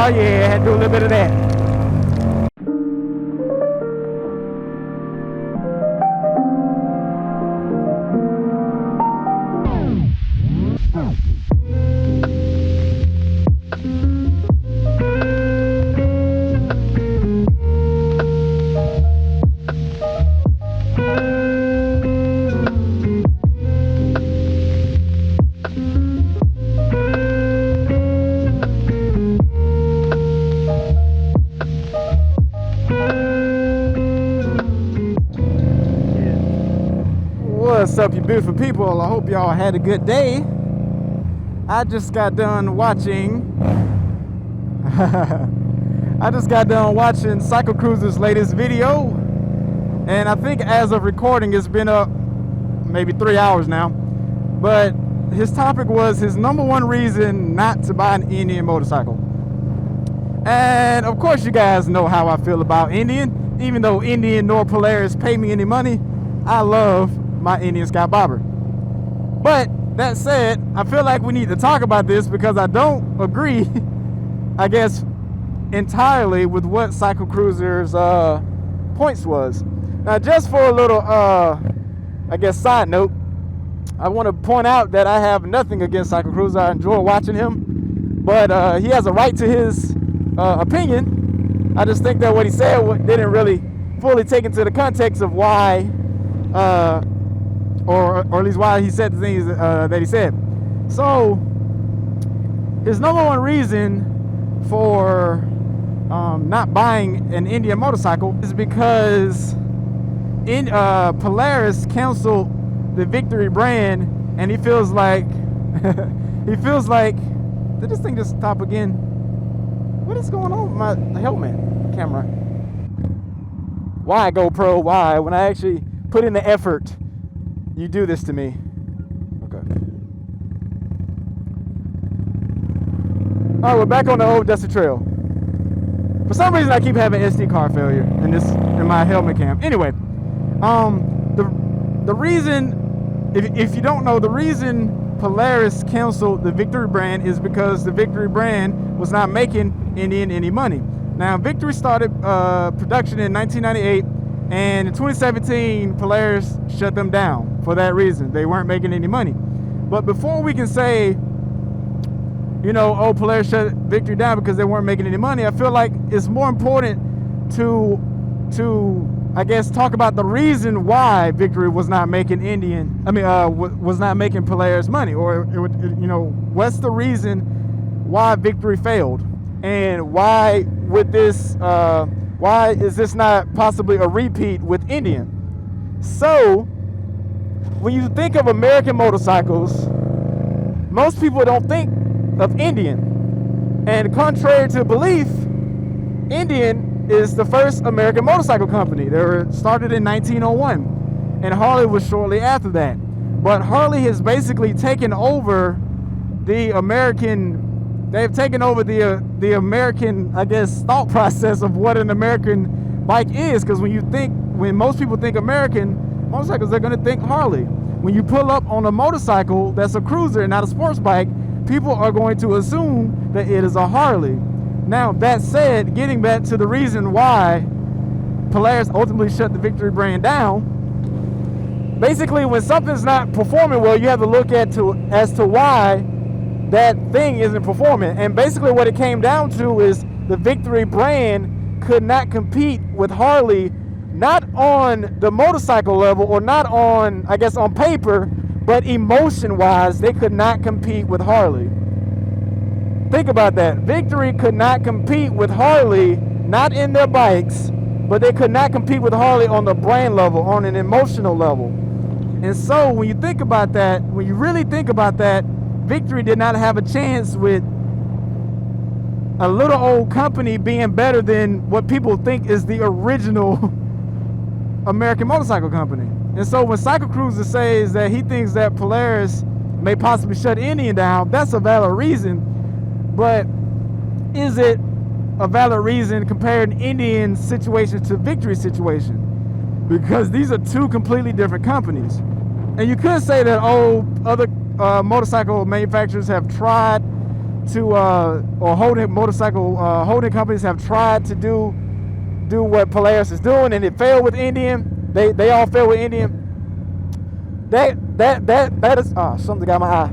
yeah, I had to do a little bit of that. What's up, you beautiful people? I hope y'all had a good day. I just got done watching CycleCruza's latest video, and I think as of recording it's been up maybe 3 hours now. But his topic was his number one reason not to buy an Indian motorcycle. And of course you guys know how I feel about Indian. Even though Indian nor Polaris pay me any money, I love my Indian Sky Bobber. But that said, I feel like we need to talk about this because I don't agree, I guess, entirely with what CycleCruza's points was. Now, just for a little, I guess, side note, I want to point out that I have nothing against CycleCruza. I enjoy watching him, but he has a right to his opinion. I just think that what he said didn't really fully take into the context of why, or at least why he said the things that he said. So his number one reason for not buying an Indian motorcycle is because Polaris canceled the Victory brand, and he feels like did this thing just stop again? What is going on with my helmet camera? Why, GoPro? Why? When I actually put in the effort, you do this to me. Okay. All right, we're back on the old dusty trail. For some reason, I keep having SD card failure in my helmet cam. Anyway, the reason, if you don't know, the reason Polaris canceled the Victory brand is because the Victory brand was not making Indian any money. Now, Victory started production in 1998. And in 2017, Polaris shut them down for that reason. They weren't making any money. But before we can say, you know, oh, Polaris shut Victory down because they weren't making any money, I feel like it's more important to I guess, talk about the reason why Victory was not making was not making Polaris money, or you know, what's the reason why Victory failed, and why would this? Why is this not possibly a repeat with Indian? So, when you think of American motorcycles, most people don't think of Indian. And contrary to belief, Indian is the first American motorcycle company. They were started in 1901, and Harley was shortly after that. But Harley has basically taken over the American. They've taken over the American, I guess, thought process of what an American bike is. Because when most people think American motorcycles, they're going to think Harley. When you pull up on a motorcycle that's a cruiser and not a sports bike, people are going to assume that it is a Harley. Now, that said, getting back to the reason why Polaris ultimately shut the Victory brand down, basically when something's not performing well, you have to look as to why that thing isn't performing. And basically what it came down to is the Victory brand could not compete with Harley, not on the motorcycle level, or not on, I guess, on paper, but emotion wise, they could not compete with Harley. Think about that. Victory could not compete with Harley, not in their bikes, but they could not compete with Harley on the brand level, on an emotional level. And so when you think about that, when you really think about that, Victory did not have a chance with a little old company being better than what people think is the original American motorcycle company. And so when CycleCruza says that he thinks that Polaris may possibly shut Indian down, that's a valid reason. But is it a valid reason comparing Indian's situation to Victory's situation? Because these are two completely different companies. And you could say that, oh, other motorcycle manufacturers have tried to or holding companies have tried to do what Polaris is doing, and it failed with Indian. They all failed with Indian. That is something got my eye.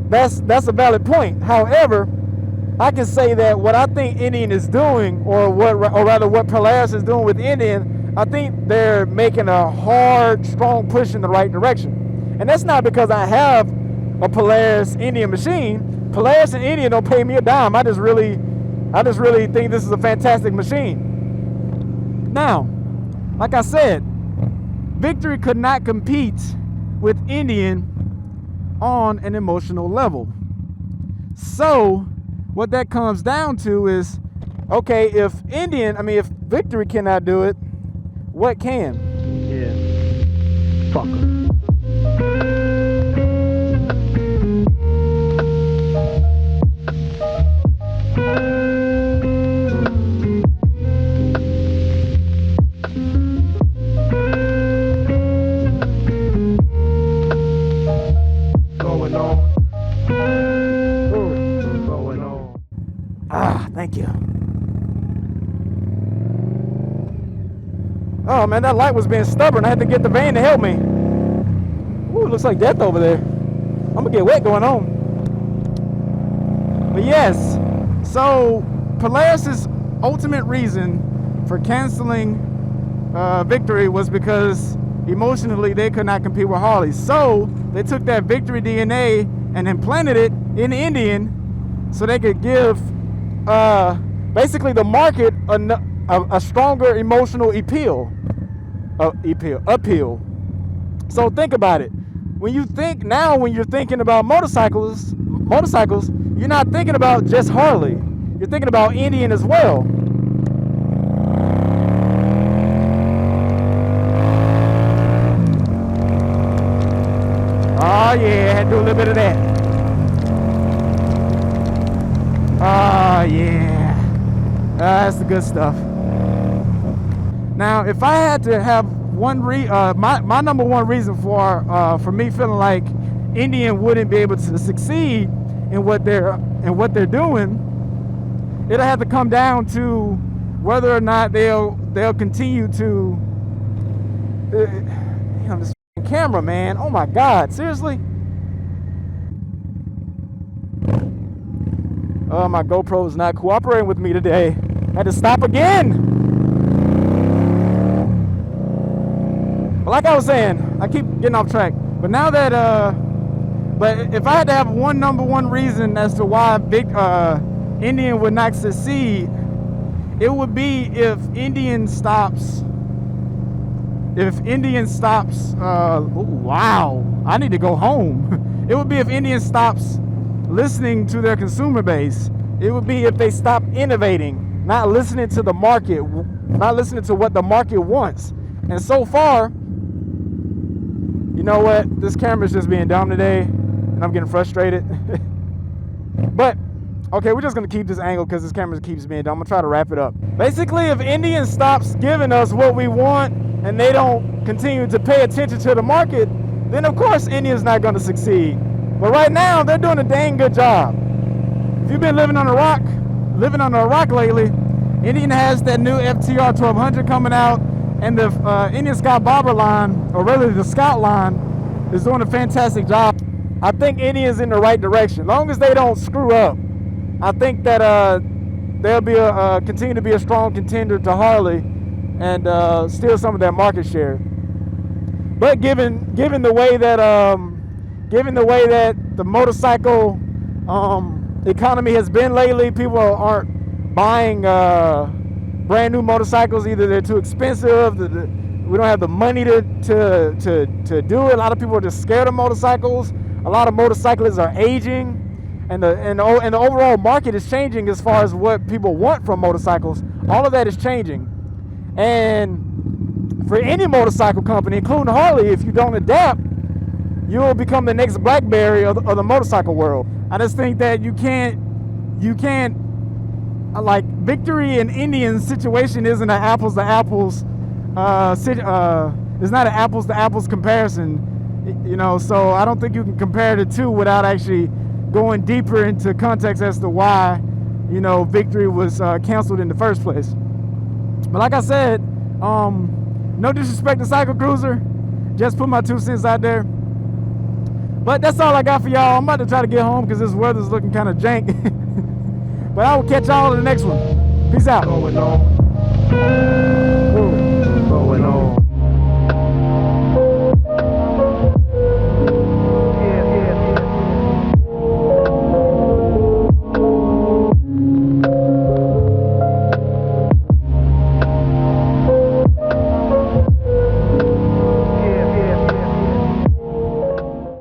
That's a valid point. However, I can say that what I think Indian is doing, or rather what Polaris is doing with Indian, I think they're making a hard, strong push in the right direction. And that's not because I have a Polaris Indian machine. Polaris and Indian don't pay me a dime. I just really think this is a fantastic machine. Now, like I said, Victory could not compete with Indian on an emotional level. So what that comes down to is, okay, if Victory cannot do it, what can? Yeah. Fuck 'em. Thank you. Oh man, that light was being stubborn. I had to get the van to help me. Ooh, looks like death over there. I'm gonna get wet going on. But yes, so Polaris's ultimate reason for canceling Victory was because emotionally they could not compete with Harley. So they took that Victory DNA and implanted it in Indian so they could give basically the market a stronger emotional appeal. So think about it. When you're thinking about motorcycles, you're not thinking about just Harley. You're thinking about Indian as well. Oh yeah, had to do a little bit of that. Oh yeah, that's the good stuff. Now, if I had to have my number one reason for me feeling like Indian wouldn't be able to succeed in what they're doing, it'll have to come down to whether or not they'll continue to. This camera, man. Oh my God, seriously. Oh, my GoPro is not cooperating with me today. I had to stop again. But like I was saying, I keep getting off track. But now that, but if I had to have number one reason as to why Indian would not succeed, it would be if Indian stops. Wow, I need to go home. It would be if Indian stops listening to their consumer base. It would be if they stop innovating, not listening to the market, not listening to what the market wants. And so far, you know what? This camera's just being dumb today, and I'm getting frustrated. But okay, we're just gonna keep this angle because this camera keeps being dumb. I'm gonna try to wrap it up. Basically, if Indian stops giving us what we want and they don't continue to pay attention to the market, then of course Indian's not gonna succeed. But right now, they're doing a dang good job. If you've been living under a rock lately, Indian has that new FTR 1200 coming out, and the Indian Scout Barber line, or really the Scout line, is doing a fantastic job. I think Indian's in the right direction. As long as they don't screw up, I think that they'll be continue to be a strong contender to Harley and steal some of that market share. But given the way that the motorcycle economy has been lately, people aren't buying brand new motorcycles. Either they're too expensive, we don't have the money to do it. A lot of people are just scared of motorcycles. A lot of motorcyclists are aging, and the overall market is changing as far as what people want from motorcycles. All of that is changing, and for any motorcycle company, including Harley, if you don't adapt, you'll become the next BlackBerry of the motorcycle world. I just think that you can't like Victory and Indian situation isn't an apples to apples. It's not an apples to apples comparison, you know. So I don't think you can compare the two without actually going deeper into context as to why, you know, Victory was canceled in the first place. But like I said, no disrespect to CycleCruza, just put my 2 cents out there. But that's all I got for y'all. I'm about to try to get home because this weather's looking kind of jank. But I will catch y'all in the next one. Peace out. Going on.